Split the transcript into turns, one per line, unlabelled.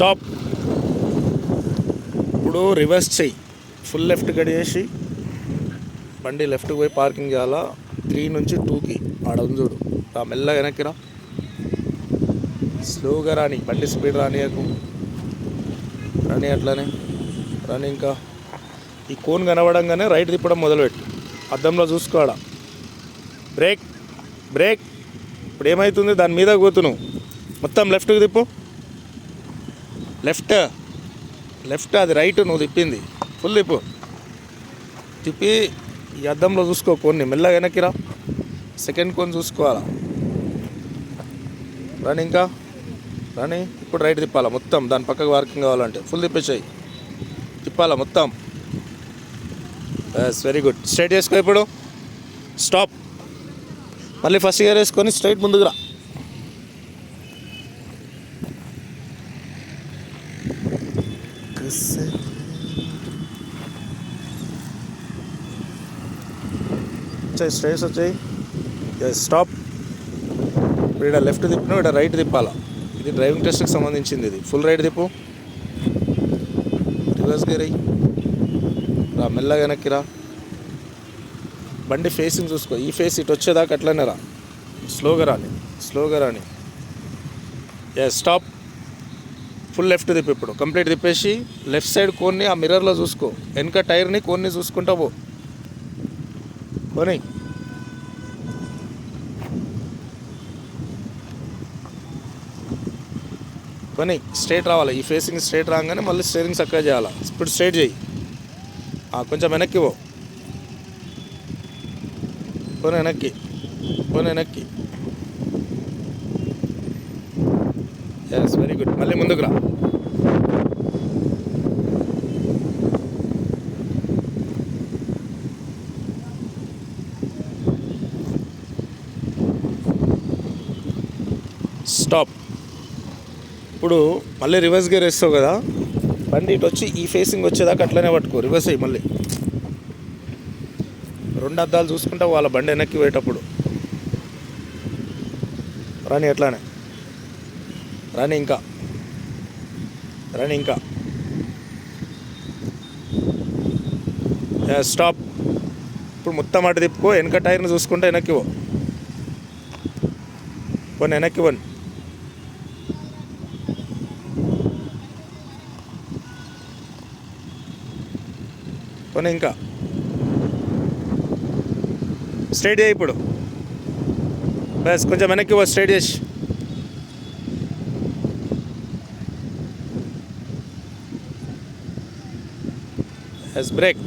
Stop. ఇప్పుడు reverse చెయ్యి, full left గడియేసి బండి లెఫ్ట్కి పోయి పార్కింగ్ చేయాలా. 3 నుంచి 2కి ఆడ ఉంది చూడు, రా మెల్లగా వెనక్కి రా, స్లోగా రాని, బండి స్పీడ్ రానియకు, రాని అట్లానే రాని. ఇంకా ఈ కోన్ కనబడంగానే రైట్ తిప్పడం మొదలుపెట్టు, అద్దంలో చూసుకోవాలా. Break break. ఇప్పుడు ఏమవుతుంది, దాని మీద పోతున్నావు, మొత్తం లెఫ్ట్కి తిప్పు. లెఫ్ట్ లెఫ్ట్, అది రైట్, నువ్వు తిప్పింది ఫుల్ తిప్పు. తిప్పి ఈ అద్దంలో చూసుకో, కొన్ని మెల్లగా వెనక్కి రా, సెకండ్ కోన్ చూసుకోవాలా. రాని ఇంకా రాని. ఇప్పుడు రైట్ తిప్పాలా మొత్తం, దాని పక్కకు పార్కింగ్ కావాలంటే ఫుల్ తిప్పేసాయి, తిప్పాలా మొత్తం. Yes, very good. స్ట్రైట్ చేసుకో ఇప్పుడు. స్టాప్. మళ్ళీ ఫస్ట్ గేర్ వేసుకొని స్ట్రైట్ ముందుకు రా. వచ్చాయి స్ట్రైట్స్ వచ్చాయి. Yes, stop. ఇప్పుడు ఇక్కడ లెఫ్ట్ తిప్పినా, ఇక్కడ రైట్ తిప్పాలా. ఇది డ్రైవింగ్ టెస్ట్కి సంబంధించింది, ఇది ఫుల్ రైట్ తిప్పు. రివర్స్ గేర్ అయ్యి రా, మెల్లగా వెనక్కి రా. బండి ఫేసింగ్ చూసుకో, ఈ ఫేస్ ఇటు వచ్చేదాకా అట్లనే రా, స్లోగా రాని, స్లోగా రాని. Yes, stop. ఫుల్ లెఫ్ట్ తిప్పి, ఇప్పుడు కంప్లీట్ తిప్పేసి లెఫ్ట్ సైడ్ కోన్ని ఆ మిర్రర్లో చూసుకో, వెనక టైర్ని కోన్ని చూసుకుంటా పో. పోనీ కొని స్ట్రైట్ రావాలి, ఈ ఫేసింగ్ స్ట్రైట్ రాగానే మళ్ళీ స్టీరింగ్ చక్కగా చేయాలి. ఇప్పుడు స్ట్రైట్ చేయి, కొంచెం వెనక్కి పో, పోనీ వెనక్కి, పోనీ వెనక్కి. Yes, very good. మళ్ళీ ముందుకు రా. స్టాప్. ఇప్పుడు మళ్ళీ రివర్స్ గేర్ వేస్తావు కదా, బండి ఇటు వచ్చి ఈ ఫేసింగ్ వచ్చేదాకా అట్లనే పట్టుకో, రివర్స్ అయ్యి మళ్ళీ 2 అద్దాలు చూసుకుంటా వాళ్ళ బండి వెనక్కి పోయేటప్పుడు. రాని ఎట్లానే రాని, ఇంకా రాని ఇంకా. స్టాప్. ఇప్పుడు మొత్తం అటు తిప్పుకో, వెనక టైర్ని చూసుకుంటా వెనక్కి పో, పోనీ వెనక్కి పోని. పోనీ ఇంకా. స్ట్రైట్ చేయి ఇప్పుడు. బస్ కొంచెం వెనక్కి పో, స్ట్రైట్ చేసి. Yes, break.